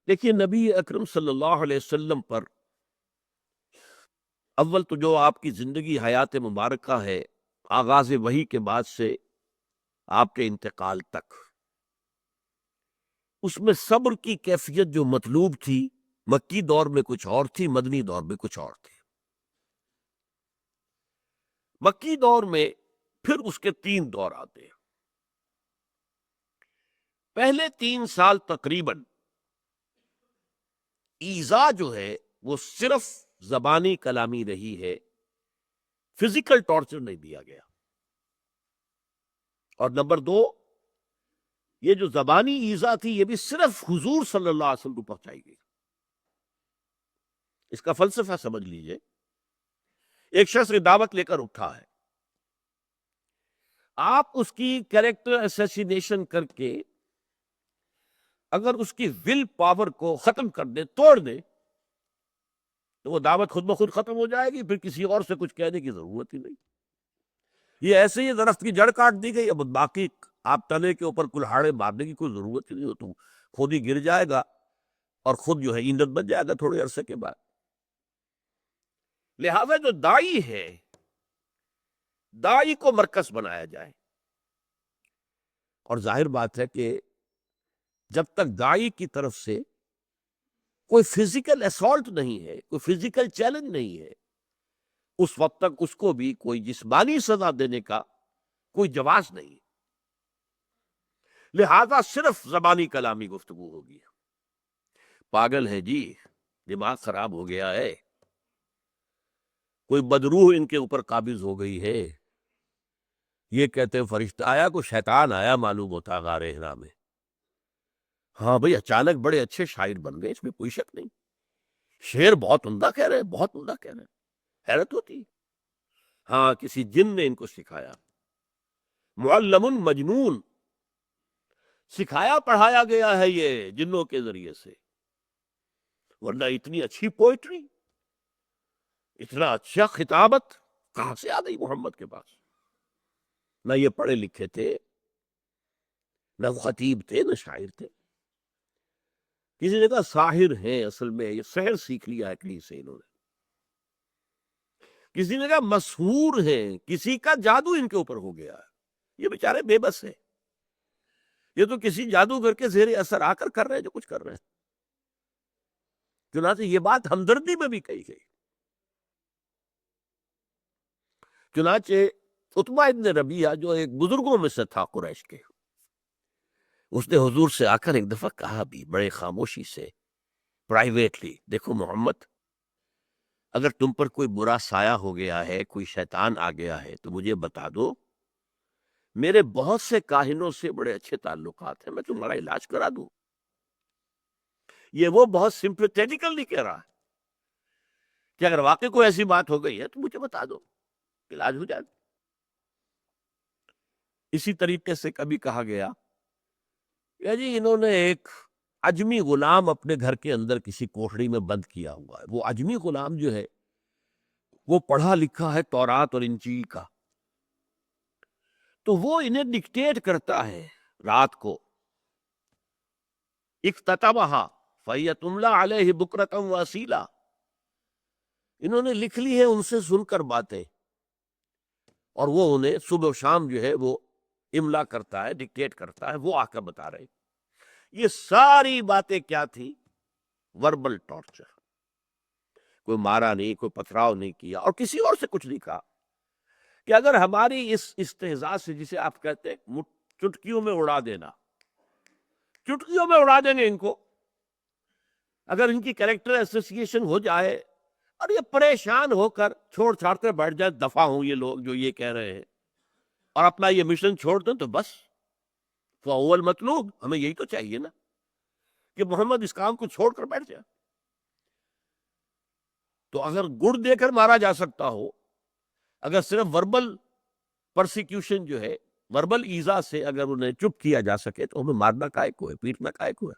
دیکھیے نبی اکرم صلی اللہ علیہ وسلم پر اول تو جو آپ کی زندگی حیات مبارکہ ہے، آغاز وحی کے بعد سے آپ کے انتقال تک، اس میں صبر کی کیفیت جو مطلوب تھی، مکی دور میں کچھ اور تھی، مدنی دور میں کچھ اور تھی۔ مکی دور میں پھر اس کے 3 دور آتے ہیں۔ پہلے 3 سال تقریباً ایذا جو ہے وہ صرف زبانی کلامی رہی ہے، فزیکل ٹارچر نہیں دیا گیا۔ اور نمبر 2، یہ جو زبانی ایذا تھی یہ بھی صرف حضور صلی اللہ علیہ وسلم کو پہنچائی گئی۔ اس کا فلسفہ سمجھ لیجئے، ایک شخص دعوت لے کر اٹھا ہے، آپ اس کی کیریکٹر اسیسینیشن کر کے اگر اس کی ول پاور کو ختم کر دیں، توڑ دیں، تو وہ دعوت خود بخود ختم ہو جائے گی، پھر کسی اور سے کچھ کہنے کی ضرورت ہی نہیں۔ یہ ایسے ہی درخت کی جڑ کاٹ دی گئی، اب باقی آپ تنے کے اوپر کلہاڑے مارنے کی کوئی ضرورت ہی نہیں، ہو تو خود ہی گر جائے گا اور خود جو ہے ایندھن بن جائے گا تھوڑے عرصے کے بعد۔ لہذا جو دائی ہے، دائی کو مرکز بنایا جائے۔ اور ظاہر بات ہے کہ جب تک دائی کی طرف سے کوئی فزیکل اسالٹ نہیں ہے، کوئی فزیکل چیلنج نہیں ہے، اس وقت تک اس کو بھی کوئی جسمانی سزا دینے کا کوئی جواز نہیں۔ لہذا صرف زبانی کلامی گفتگو ہوگی۔ پاگل ہے جی، دماغ خراب ہو گیا ہے، کوئی بدروح ان کے اوپر قابض ہو گئی ہے، یہ کہتے ہیں فرشتہ آیا، کوئی شیطان آیا معلوم ہوتا غار حرا میں۔ ہاں بھئی، اچانک بڑے اچھے شاعر بن گئے، اس میں کوئی شک نہیں، شعر بہت عمدہ کہہ رہے ہیں، بہت عمدہ کہہ رہے ہیں، حیرت ہوتی۔ ہاں، کسی جن نے ان کو سکھایا، معلم مجنون، سکھایا پڑھایا گیا ہے یہ جنوں کے ذریعے سے، ورنہ اتنی اچھی پوئٹری، اتنا اچھا خطابت کہاں سے آ گئی محمد کے پاس؟ نہ یہ پڑھے لکھے تھے، نہ خطیب تھے، نہ شاعر تھے۔ کسی نے کہا ساحر ہیں، اصل میں یہ سحر سیکھ لیا ہے کہیں سے انہوں نے۔ کسی نے کہا مسحور ہیں، کسی کا جادو ان کے اوپر ہو گیا ہے، یہ بیچارے بے بس ہیں، یہ تو کسی جادوگر کے زیر اثر آ کر رہے ہیں جو کچھ کر رہے ہیں۔ چنانچہ یہ بات ہمدردی میں بھی کہی گئی۔ چنانچہ عتبہ ابن ربیعہ جو ایک بزرگوں میں سے تھا قریش کے، اس نے حضور سے آ کر ایک دفعہ کہا بھی بڑے خاموشی سے، پرائیویٹلی، دیکھو محمد، اگر تم پر کوئی برا سایہ ہو گیا ہے، کوئی شیطان آ گیا ہے تو مجھے بتا دو، میرے بہت سے کاہنوں سے بڑے اچھے تعلقات ہیں، میں تمہارا علاج کرا دوں۔ یہ وہ بہت سمپیتھیٹیکل نہیں کہہ رہا ہے کہ اگر واقعی کوئی ایسی بات ہو گئی ہے تو مجھے بتا دو، علاج ہو جائے۔ اسی طریقے سے کبھی کہا گیا کہ جی انہوں نے ایک عجمی غلام اپنے گھر کے اندر کسی کوٹھڑی میں بند کیا ہوا ہے، وہ عجمی غلام جو ہے وہ پڑھا لکھا ہے تورات اور انجیل کا، تو وہ انہیں ڈکٹیٹ کرتا ہے رات کو، اکتتبہا فَهِيَ تُمْلَىٰ عَلَيْهِ بُكْرَةً وَأَصِيلًا، انہوں نے لکھ لی ہے ان سے سن کر باتیں، اور وہ انہیں صبح و شام جو ہے وہ املا کرتا ہے، ڈکٹیٹ کرتا ہے، وہ آ کر بتا رہے۔ یہ ساری باتیں کیا تھی؟ Verbal torture. کوئی مارا نہیں، کوئی پتھراؤ نہیں کیا، اور کسی اور سے کچھ نہیں کہا کہ اگر ہماری اس استہزاء سے، جسے آپ کہتے ہیں چٹکیوں میں اڑا دینا، چٹکیوں میں اڑا دیں گے ان کو، اگر ان کی کریکٹر ایسوسیشن ہو جائے اور یہ پریشان ہو کر چھوڑ چھاڑ کر بیٹھ جائے، دفع ہوں یہ لوگ جو یہ کہہ رہے ہیں، اور اپنا یہ مشن چھوڑ دیں، تو بس فَهُوَ الْمَطْلُوبُ، ہمیں یہی تو چاہیے نا کہ محمد اس کام کو چھوڑ کر بیٹھ جائے۔ تو اگر گڑ دے کر مارا جا سکتا ہو، اگر صرف وربل پرسیکیوشن جو ہے، وربل ایذا سے اگر انہیں چپ کیا جا سکے، تو ہمیں مارنا کائے کو ہے، پیٹنا کائے کو ہے؟